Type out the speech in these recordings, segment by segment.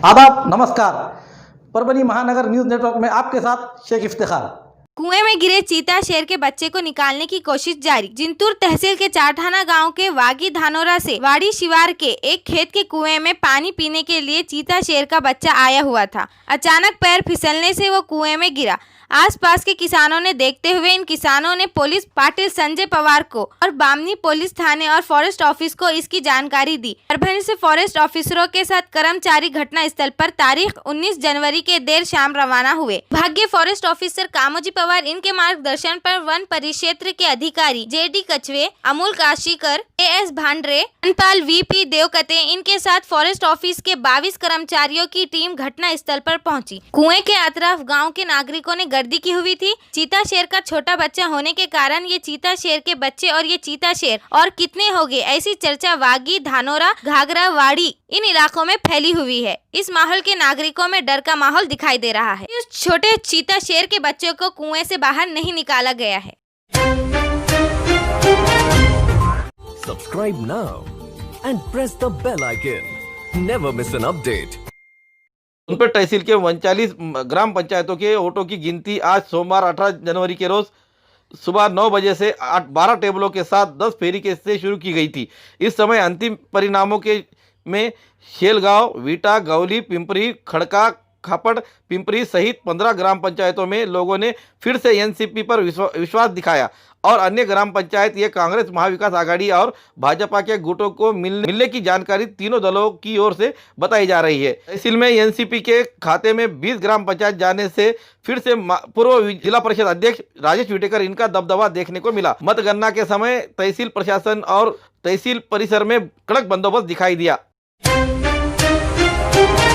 आदाब, नमस्कार। परभनी महानगर न्यूज़ नेटवर्क में आपके साथ शेख इफ्तिखार। कुएं में गिरे चीता शेर के बच्चे को निकालने की कोशिश जारी। जिंतूर तहसील के चारठाना गांव के वागी धानोरा से वाड़ी शिवार के एक खेत के कुएं में पानी पीने के लिए चीता शेर का बच्चा आया हुआ था। अचानक पैर फिसलने से वो कुएं में गिरा। आसपास के किसानों ने देखते हुए इन किसानों ने पुलिस पाटिल संजय पवार को और बामनी पुलिस थाने और फॉरेस्ट ऑफिस को इसकी जानकारी दी। परभनी से फॉरेस्ट ऑफिसरों के साथ कर्मचारी घटना स्थल पर तारीख 19 जनवरी के देर शाम रवाना हुए। भाग्य फॉरेस्ट ऑफिसर कामोजी पवार, इनके मार्गदर्शन पर वन परिक्षेत्र के अधिकारी JD Kachhwe, Amul Kashikar, AS Bhandare, Anpal VP Devkate, इनके साथ फॉरेस्ट ऑफिस के 22 कर्मचारियों की टीम घटना स्थल पर पहुंची। कुएं के अतराफ गाँव के नागरिकों ने गर्दी की हुई थी। चीता शेर का छोटा बच्चा होने के कारण ये चीता शेर के बच्चे और ये चीता शेर और कितने होंगे, ऐसी चर्चा वागी, धानोरा, घाघरा, वाड़ी इन इलाकों में फैली हुई है। इस माहौल के नागरिकों में डर का माहौल दिखाई दे रहा है। इस छोटे चीता शेर के बच्चों को कुएं से बाहर नहीं निकाला गया है। Subscribe now and press the bell icon. Never miss an update. Sonpeth तहसील के 39 ग्राम पंचायतों के वोटों की गिनती आज सोमवार 18 जनवरी के रोज सुबह 9 बजे से 12 टेबलों के साथ 10 फेरी के से शुरू की गई थी। इस समय अंतिम परिणामों के में शेलगांव, वीटा, गौली, पिंपरी, खड़का, खापड़, पिंपरी सहित 15 ग्राम पंचायतों में लोगों ने फिर से एनसीपी पर विश्वास दिखाया और अन्य ग्राम पंचायत ये कांग्रेस, महाविकास आघाड़ी और भाजपा के गुटों को मिलने की जानकारी तीनों दलों की ओर से बताई जा रही है। तहसील में एनसीपी के खाते में 20 ग्राम पंचायत जाने से फिर से पूर्व जिला परिषद अध्यक्ष राजेश विटेकर इनका दबदबा देखने को मिला। मतगणना के समय तहसील प्रशासन और तहसील परिसर में कड़क बंदोबस्त दिखाई दिया।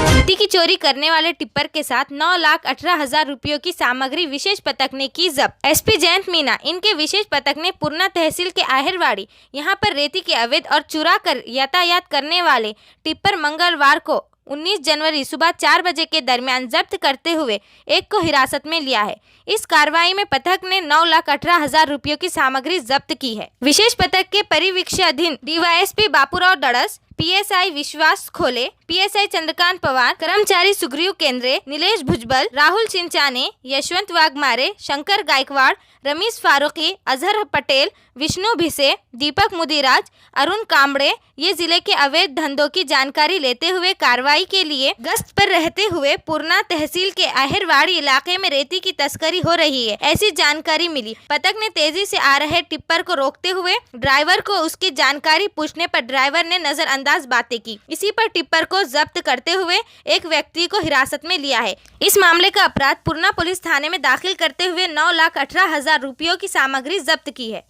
मिट्टी की चोरी करने वाले टिप्पर के साथ 9,18,000 रुपयों की सामग्री विशेष पथक ने की जब्त। एसपी जयंत मीना, इनके विशेष पथक ने पूर्णा तहसील के आहेरवाड़ी यहां पर रेती के अवैध और चुरा कर यातायात करने वाले टिप्पर मंगलवार को 19 जनवरी सुबह 4 बजे के दरमियान जब्त करते हुए एक को हिरासत में लिया है। इस कार्रवाई में पथक ने 9,18,000 रुपयों की सामग्री जब्त की है। विशेष पथक के परिवीक्षाधीन डीवाईएसपी बापूराव डड़स, पीएसआई विश्वास खोले, पीएसआई चंद्रकांत पवार, कर्मचारी सुग्रीव केंद्रे, नीलेश भुजबल, राहुल चिंचाने, यशवंत वाघमारे, शंकर गायकवाड़, रमीश फारूकी, अजहर पटेल, विष्णु भिसे, दीपक मुदिराज, अरुण कामड़े ये जिले के अवैध धंधों की जानकारी लेते हुए कार्रवाई के लिए गश्त पर रहते हुए पूर्णा तहसील के आहेरवाड़ी इलाके में रेती की तस्करी हो रही है, ऐसी जानकारी मिली। पथक ने तेजी से आ रहे टिप्पर को रोकते हुए ड्राइवर को उसकी जानकारी पूछने पर ड्राइवर ने नजरअंदाज बातें की। इसी पर टिप्पर को जब्त करते हुए एक व्यक्ति को हिरासत में लिया है। इस मामले का अपराध पूर्णा पुलिस थाने में दाखिल करते हुए 9,18,000 रुपयों की सामग्री जब्त की है।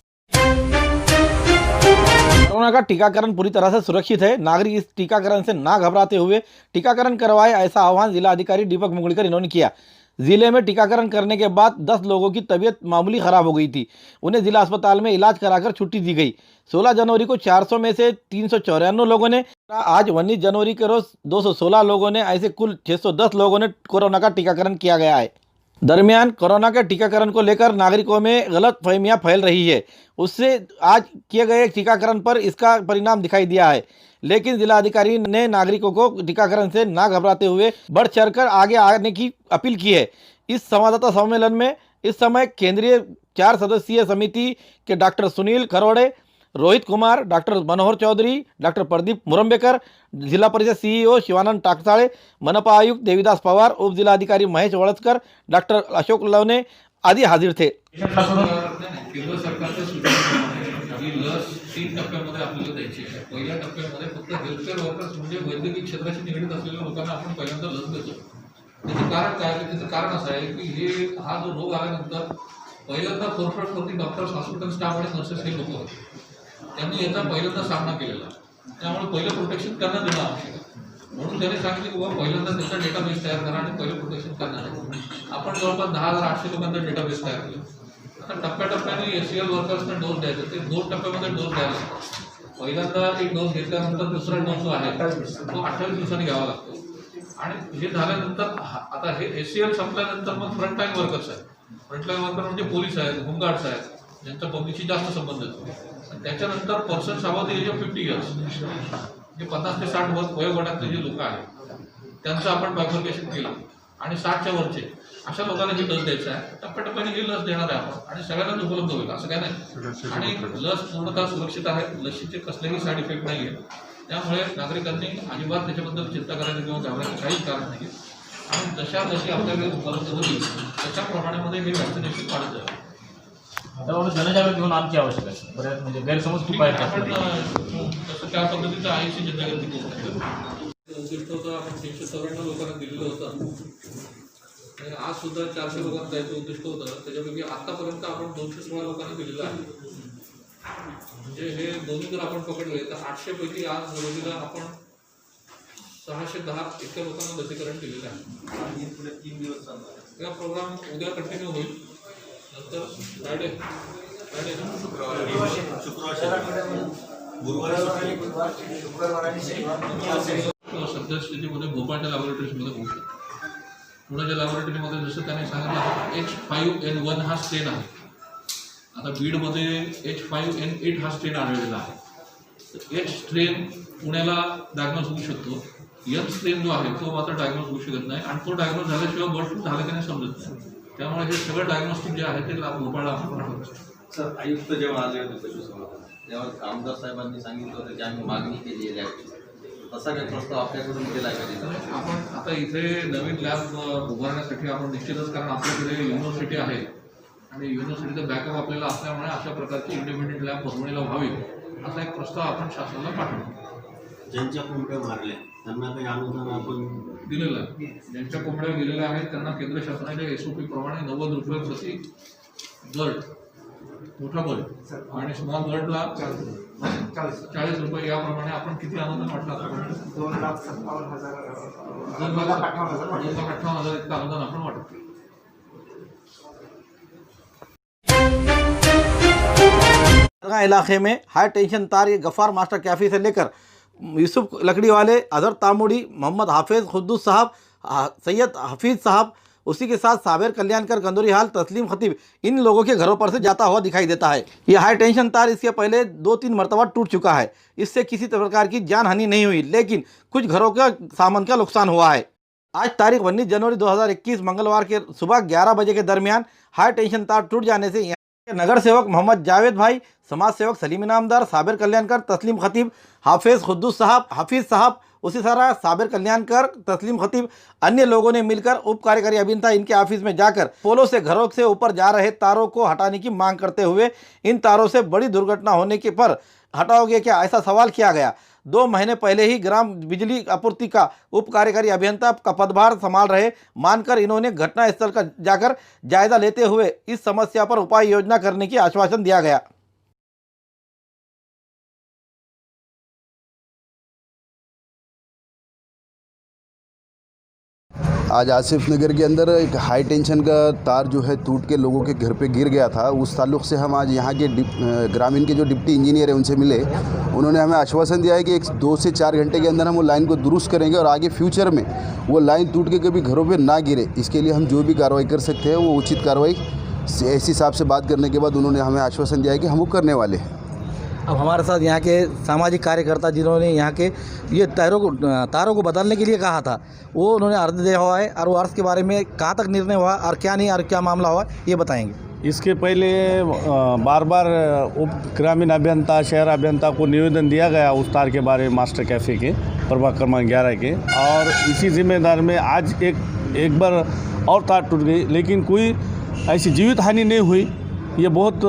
कोरोना का टीकाकरण पूरी तरह से सुरक्षित है। नागरिक इस टीकाकरण से ना घबराते हुए टीकाकरण करवाए, ऐसा आह्वान जिला अधिकारी दीपक मुगलिकर इन्होंने किया। जिले में टीकाकरण करने के बाद 10 लोगों की तबीयत मामूली खराब हो गई थी। उन्हें जिला अस्पताल में इलाज कराकर छुट्टी दी गई। 16 जनवरी को 400 में से 394 लोगों ने, आज 19 जनवरी के रोज 216 लोगों ने, ऐसे कुल 610 लोगों ने कोरोना का टीकाकरण किया गया है। दरमियान कोरोना के टीकाकरण को लेकर नागरिकों में गलत फहमियाँ फैल रही है। उससे आज किए गए टीकाकरण पर इसका परिणाम दिखाई दिया है। लेकिन जिलाधिकारी ने नागरिकों को टीकाकरण से ना घबराते हुए बढ़ चढ़कर आगे आने की अपील की है। इस संवाददाता सम्मेलन में इस समय केंद्रीय 4 सदस्यीय समिति के डॉक्टर सुनील खरोड़े, रोहित कुमार, डॉक्टर मनोहर चौधरी, डॉक्टर प्रदीप मुरंबेकर, जिला परिषद सीईओ शिवानंद टाकसाळे, मनपा आयुक्त देवीदास पवार, उप जिलाधिकारी महेश वळसकर, डॉक्टर अशोक लवने आदि हाजिर थे। केंद्र सरकारच्या सूचनेप्रमाणे ही लस 3 टप्प्यामध्ये आपल्याला द्यायची आहे। पहिल्या टप्प्यामध्ये फक्त हेल्थकेअर वर्कर्स म्हणजे वैद्यकीय क्षेत्राशी निगडीत असलेल्या लोकांना आपण पहिल्यांदा लस देतो। त्याचं कारण काय आहे? त्याचं कारण असं आहे की हा जो रोग आल्यानंतर पहिल्यांदा फोरफ्रंटवरती डॉक्टर्स, हॉस्पिटल स्टाफ आणि नर्सेस हे लोक होते, त्यांनी याचा पहिल्यांदा सामना केलेला। त्यामुळे पहिलं प्रोटेक्शन त्यांना देणं आवश्यक आहे। म्हणून त्यांनी सांगितलं की बाबा पहिल्यांदा त्याचा डेटाबेस तयार करा आणि पहिलं प्रोटेक्शन करणार आहे। आपण जवळपास 10,800 लोकांचा डेटाबेस तयार केला। आता टप्प्याटप्प्याने एसीएल वर्कर्सना डोस द्यायचे, ते 2 टप्प्यामध्ये डोस द्यायला लागतात। पहिल्यांदा एक डोस घेतल्यानंतर दुसरा डोस जो आहे तो 28 दिवसांनी घ्यावा लागतो आणि हे झाल्यानंतर आता हे एसीएल संपल्यानंतर मग फ्रंटलाईन वर्कर्स आहेत। फ्रंटलाईन वर्कर म्हणजे पोलीस आहेत, होमगार्ड्स आहेत, ज्यांचा पब्लिकशी जास्त संबंध असतो। त्याच्यानंतर persons above the age of 50 years जे 50 ते 60 वयोगटातले जे लोक आहेत त्यांचं आपण बायफर्केशन केलं आणि 60च्या वरचे अशा लोकांना ही लस द्यायचं आहे. टप्प्याटप्प्याने ही लस देणार आहे आपण आणि सगळ्यांनाच उपलब्ध होईल असं काय नाही. आणि लस पूर्णतः सुरक्षित आहे. लसीचे कसलेही साईड इफेक्ट नाही आहे. त्यामुळे नागरिकांनी अजिबात त्याच्याबद्दल चिंता करायची किंवा घाबरायचं काहीच कारण नाही. आणि जशा लसी आपल्याकडे उपलब्ध होईल तशा प्रमाणामध्ये हे वॅक्सिनेशन वाढत जाईल. त्यामुळे जनजागृती घेऊन आमची आवश्यकता आहे. बऱ्याच म्हणजे गैरसमज खूप आहेत. आपण तसं त्या पद्धतीचं आईची जनजागृती करू शकतो. उद्दिष्ट होतं आपण 394 लोकांना दिलेलं होतं आणि आज सुद्धा 400 लोकांना द्यायचं उद्दिष्ट होतं. त्याच्यापैकी आतापर्यंत आपण 216 लोकांना दिलेलं आहे. म्हणजे हे दोन्ही जर आपण पकडले तर 800 पैकी आज रोजीला आपण 610 इतक्या लोकांना लसीकरण केलेलं आहे. पुढे 3 दिवस चालणार हा प्रोग्राम. उद्या कंटिन्यू होईल. नंतर फ्रायडे सध्या स्थितीमध्ये भोपाळच्या लॅबोरेटरीजमध्ये होऊ शकतो. पुण्याच्या लॅबोरेटरीमध्ये जसं त्याने सांगितलं H5N1 हा स्ट्रेन आहे. आता बीडमध्ये H5N8 हा स्ट्रेन आढळलेला आहे. तर H स्ट्रेन पुण्याला डायग्नोज होऊ शकतो. N स्ट्रेन जो आहे तो मात्र डायग्नोज होऊ शकत नाही आणि तो डायग्नोज झाल्याशिवाय बर्ड फ्लू झाला की नाही समजत नाही. त्यामुळे हे सगळं डायग्नोस्टिक जे आहे ते भोपाळला आपण पाठवतो. सर, आयुक्त जेव्हा आले होते पशुसंवर्धन तेव्हा आमदार साहेबांनी सांगितलं होतं की आम्ही मागणी केली आहे. तसा काही प्रस्ताव आपल्याकडून केला का? आपण आता इथे नवीन लॅब उभारण्यासाठी आपण निश्चितच, कारण आपल्याकडे युनिव्हर्सिटी आहे आणि युनिव्हर्सिटीचा बॅकअप आपल्याला असल्यामुळे अशा प्रकारची इंडिपेंडेंट लॅब परभणीला व्हावी असा एक प्रस्ताव आपण शासनाला पाठवतो. ज्यांच्या कोंबड्या मारल्या त्यांना काही अनुदान आपण दिलेलं आहे. ज्यांच्या कोंबड्या गेलेल्या आहेत त्यांना केंद्र शासनाच्या SOP प्रमाणे 90 रुपये प्रति बर्ड, मोठा बर्ड आणि स्मॉल बर्डला 40 रुपये याप्रमाणे आपण किती अनुदान वाटलं? 2,57,000 2,58,000 इतकं अनुदान आपण वाटतो. इलाके में हाई टेंशन तार ये गफ्फार मास्टर कैफे से लेकर यूसुफ लकड़ी वाले, अजहर तामुड़ी, मोहम्मद हाफिज खुद्दूस साहब, सैयद हफीज़ साहब, उसी के साथ साबिर कल्याणकर, कंदूरी हाल, तस्लीम खतीब, इन लोगों के घरों पर से जाता हुआ दिखाई देता है। ये हाई टेंशन तार इसके पहले 2-3 मरतबा टूट चुका है। इससे किसी प्रकार की जान हानि नहीं हुई, लेकिन कुछ घरों का सामान का नुकसान हुआ है। आज तारीख 19 जनवरी 2021 मंगलवार के सुबह 11 बजे के दरमियान हाई टेंशन तार टूट जाने से नगर सेवक मोहम्मद जावेद भाई, समाज सेवक सलीम इनामदार, साबिर कल्याणकर, तस्लीम खतीब, हाफिज खुद्दूस साहब, हफीज़ साहब, उसी तरह साबिर कल्याणकर, तस्लीम खतीब, अन्य लोगों ने मिलकर उप कार्यकारी अभियंता इनके ऑफिस में जाकर पोलों से घरों से ऊपर जा रहे तारों को हटाने की मांग करते हुए इन तारों से बड़ी दुर्घटना होने के पर हटाओगे क्या, ऐसा सवाल किया गया। 2 महीने पहले ही ग्राम बिजली आपूर्ति का उप कार्यकारी अभियंता का पदभार संभाल रहे मानकर इन्होंने घटनास्थल का जाकर जायजा लेते हुए इस समस्या पर उपाय योजना करने की आश्वासन दिया गया। आज आसिफ नगर के अंदर एक हाई टेंशन का तार जो है टूट के लोगों के घर पे गिर गया था। उस ताल्लुक़ से हम आज यहाँ के ग्रामीण के जो डिप्टी इंजीनियर हैं उनसे मिले। उन्होंने हमें आश्वासन दिया है कि 2 से 4 घंटे के अंदर हम वो लाइन को दुरुस्त करेंगे और आगे फ्यूचर में वो लाइन टूट के कभी घरों पे ना गिरे, इसके लिए हम जो भी कार्रवाई कर सकते हैं वो उचित कार्रवाई ऐसी साहब से बात करने के बाद उन्होंने हमें आश्वासन दिया है कि हम वो करने वाले हैं। अब हमारे साथ यहाँ के सामाजिक कार्यकर्ता जिन्होंने यहाँ के ये तारों को बदलने के लिए कहा था, वो उन्होंने अर्ज दिया हुआ है और वो अर्ज के बारे में कहाँ तक निर्णय हुआ और क्या नहीं और क्या मामला हुआ ये बताएंगे। इसके पहले बार बार उप ग्रामीण अभियंता, शहर अभियंता को निवेदन दिया गया उस तार के बारे में, मास्टर कैफ़े के प्रभाग क्रमांक 11 के, और इसी जिम्मेदार में आज एक बार और तार टूट गई, लेकिन कोई ऐसी जीवित हानि नहीं हुई। ये बहुत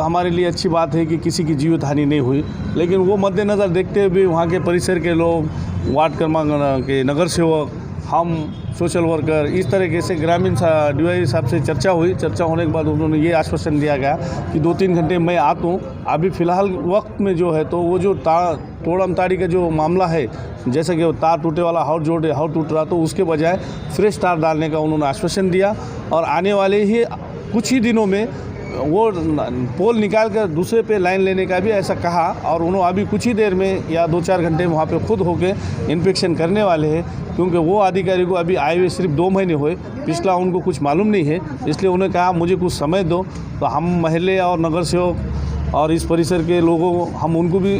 हमारे लिए अच्छी बात है कि किसी की जीवित हानि नहीं हुई, लेकिन वो मद्देनज़र देखते हुए वहाँ के परिसर के लोग, वार्ड क्रमांक के नगर सेवक, हम सोशल वर्कर, इस तरीके से ग्रामीण DY साहब से चर्चा हुई। चर्चा होने के बाद उन्होंने ये आश्वासन दिया गया कि 2-3 घंटे मैं आता हूँ। अभी फ़िलहाल वक्त में जो है तो वो जो तोड़म तारी का जो मामला है, जैसे कि तार टूटे वाला हाउस टूट रहा, तो उसके बजाय फ्रेश तार डालने का उन्होंने आश्वासन दिया और आने वाले ही कुछ ही दिनों में वो पोल निकाल कर दूसरे पे लाइन लेने का भी ऐसा कहा। और उन्होंने अभी कुछ ही देर में या 2-4 घंटे वहाँ पे खुद होके इंस्पेक्शन करने वाले हैं, क्योंकि वो अधिकारी को अभी आए हुए सिर्फ 2 महीने हुए, पिछला उनको कुछ मालूम नहीं है, इसलिए उन्होंने कहा मुझे कुछ समय दो। तो हम महल्ले और नगर सेवक और इस परिसर के लोगों हम उनको भी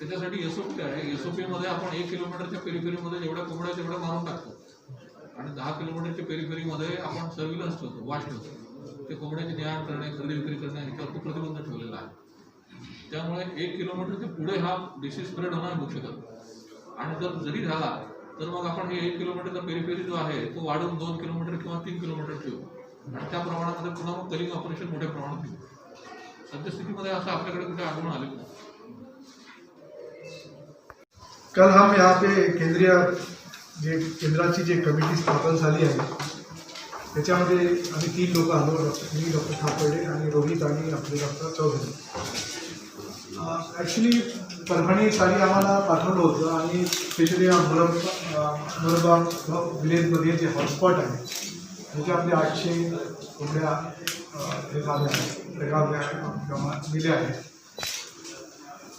त्याच्यासाठी SOP आहे. SOP मध्ये आपण 1 किलोमीटरच्या पेरिफेरीमध्ये जेवढ्या कोंबड्या तेवढ्या मारून टाकतो आणि 10 किलोमीटरच्या पेरिफेरीमध्ये आपण सर्व्हिलन्स ठेवतो, वॉच ठेवतो. ते कोंबड्याची न्याण करणे, खरेदी विक्री करणे याच्यावरती प्रतिबंध ठेवलेला आहे. त्यामुळे 1 किलोमीटरच्या पुढे हा डिसीज स्प्रेड होणार होऊ शकत आणि जरी झाला तर मग आपण हे 1 किलोमीटरचा पेरिफेरी जो आहे तो वाढवून 2 किलोमीटर किंवा 3 किलोमीटर ठेवू आणि त्या प्रमाणामध्ये पुन्हा मग कलिंग ऑपरेशन मोठ्या प्रमाणात घेऊ. सद्यस्थितीमध्ये असं आपल्याकडे कुठे आढळून आलेलं नाही. कल हम यहाँ पे केंद्रीय केंद्राची जी कमिटी स्थापन झाली आहे त्याच्यामध्ये आम्ही 3 लोक आलो, मी डॉक्टर थापडे आणि रोहित आणि आपले डॉक्टर चौधरी. ॲक्च्युली परभणी साली आम्हाला पाठवलं होतं आणि स्पेशली मुरबाग विलेजमध्ये जे हॉटस्पॉट आहे त्याचे आपले 800 कोंबड्या हे झाल्या दिल्या आहेत.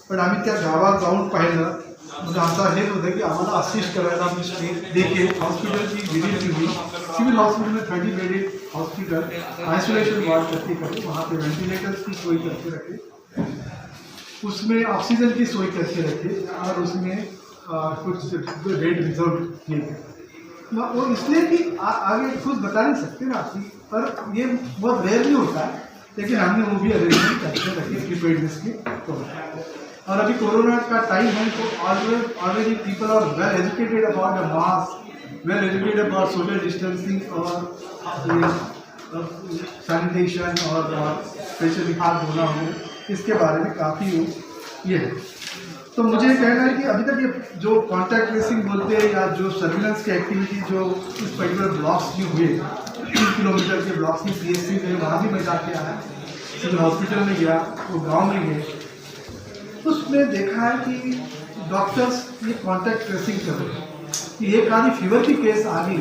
पण आम्ही त्या गावात जाऊन पाहिलं म्हणजे आमचा हेच होतं की आम्हाला असिस्ट करायला आम्ही स्टेट देखील हॉस्पिटल की विजिट की हुई. सिविल हॉस्पिटल में 30 बेडेड हॉस्पिटल आइसोलेशन वार्ड करके करे, वहाँ पे वेंटिलेटर्स की सोई करके रखे, उसमें ऑक्सीजन की सोई करके रखे और उसमें कुछ बेड रिजर्व किए गए. वो इसलिए कि आगे कुछ बता नहीं सकते ना आपकी, पर ये बहुत रेयरली होता है, लेकिन हमने वो भी अरेंजमेंट करके रखे प्रिपेयर्डनेस के. और अभी कोरोना का टाइम है तो already people are well educated about the mask, well educated about social distancing और सैनिटेशन और स्पेशली हाथ धोना हो, इसके बारे में काफ़ी ये है. तो मुझे कहना है कि अभी तक ये जो कॉन्टैक्ट ट्रेसिंग बोलते हैं या जो सर्विलेंस की एक्टिविटी जो इस पर्टिकुलर ब्लॉक्स में हुए 3 किलोमीटर के ब्लॉक्स में PSC में वहाँ भी मैं जाके आया, सिविल हॉस्पिटल में गया, वो गाँव में गए, उसमें देखा है कि डॉक्टर्स ये कॉन्टैक्ट ट्रेसिंग कर रहे हैं कि एक आधी फीवर की केस आ गई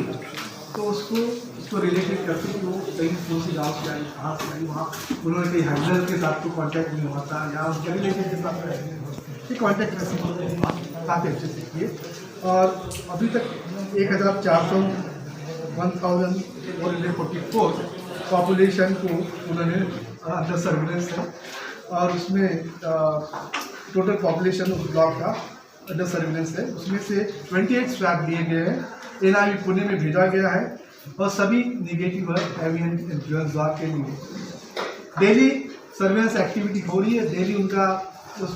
तो उसको रिलेटेड करते कि वो कहीं कौन सी गाँव से आई, कहाँ से आई, वहाँ उन्होंने कहीं हैंडलर के साथ तो कॉन्टैक्ट नहीं हुआ था या उनके रिलेटेड के साथ ये कॉन्टैक्ट ट्रेसिंग काफ़ी अच्छे से किए. और अभी तक 1444 पॉपुलेशन को उन्होंने अंडर सर्विलेंस है और उसमें टोटल पॉपुलेशन उस ब्लॉक का अंडर सर्विलेंस है. उसमें से 28 स्वैब लिए गए हैं, NIV पुणे में भेजा गया है और सभी निगेटिव है एवियन इन्फ्लुएंस ब्लॉक के लिए. डेली सर्विलेंस एक्टिविटी हो रही है, डेली उनका उस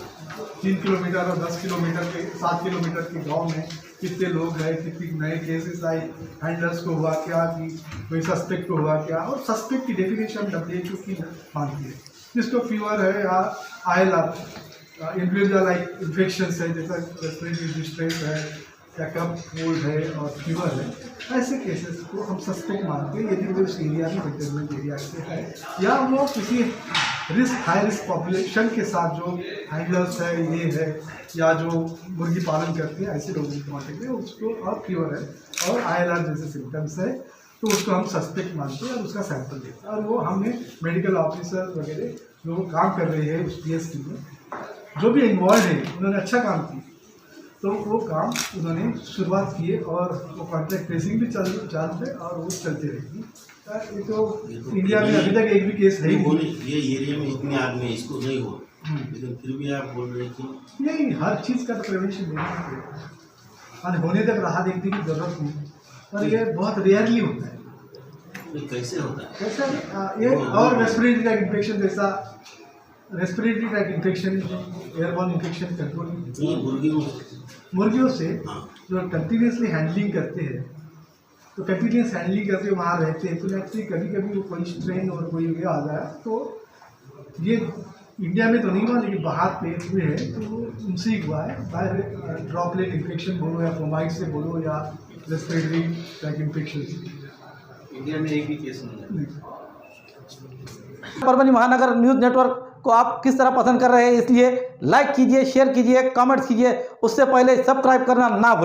3 किलोमीटर और 10 किलोमीटर के 7 किलोमीटर के गांव में कितने लोग गए, कितनी नए केसेस आए, हैंडलर्स को हुआ क्या, कि कोई सस्पेक्ट को हुआ क्या. और सस्पेक्ट की डेफिनेशन WHO की मानती है, जिसको फीवर है या ILR इन्फ्लुएंजा लाइक इन्फेक्शंस है, जैसा रेस्पिरेटरी डिस्ट्रेस है या कफ कोल्ड है और फीवर है, ऐसे केसेस को हम सस्पेक्ट मानते हैं यदि वो उस एरिया में कंटेनमेंट एरिया से है या वो किसी हाई रिस्क पॉपुलेशन के साथ जो हैंडलर्स है ये है या जो मुर्गी पालन करते हैं ऐसे लोगों को मानते हैं उसको और फीवर है और ILR जैसे सिम्टम्स है तो उसको हम सस्पेक्ट मानते हैं और उसका सैंपल देते हैं. और वो हमने मेडिकल ऑफिसर वगैरह जो काम कर रहे हैं उस PSC में जो भी इन्वॉल्व है उन्होंने अच्छा काम किया, तो वो काम उन्होंने शुरुआत किए और वो कॉन्टैक्ट ट्रेसिंग भी चलते और वो चलते रहेगी. ये तो इंडिया में अभी तक एक भी केस है नहीं. ये एरिया में इतने आदमी है, इसको नहीं हो, लेकिन फिर भी आप बोल रहे कि नहीं, हर चीज़ का तो प्रिवेंशन देना चाहिए और होने तक राहत देखने की जरूरत नहीं, पर ये बहुत रेयरली होता है. कैसे होता है? कैसा ये और रेस्पिरेटरी ट्रैक इन्फेक्शन जैसा respiratory tract infection, airborne infection control मुर्गियों से जो कंटिन्यूसली हैंडलिंग करते हैं, तो कंटिन्यूस हैंडलिंग करते वहाँ रहते हैं, तो नेचुरली कभी कभी वो कोई स्ट्रेन और कोई ये आ जाए तो ये इंडिया में तो नहीं हुआ लेकिन बाहर पे हुए हैं तो उनसे ही हुआ है. बाहर ड्रॉपलेट इन्फेक्शन बोलो या फोमाइट से बोलो या रेस्पिरेटरी ट्रैक इन्फेक्शन से. इंडिया में एक भी केस नहीं है. परभणी महानगर न्यूज़ नेटवर्क को आप किस तरह पसंद कर रहे हैं, इसलिए लाइक कीजिए, शेयर कीजिए, कमेंट्स कीजिए, उससे पहले सब्सक्राइब करना ना भूलें.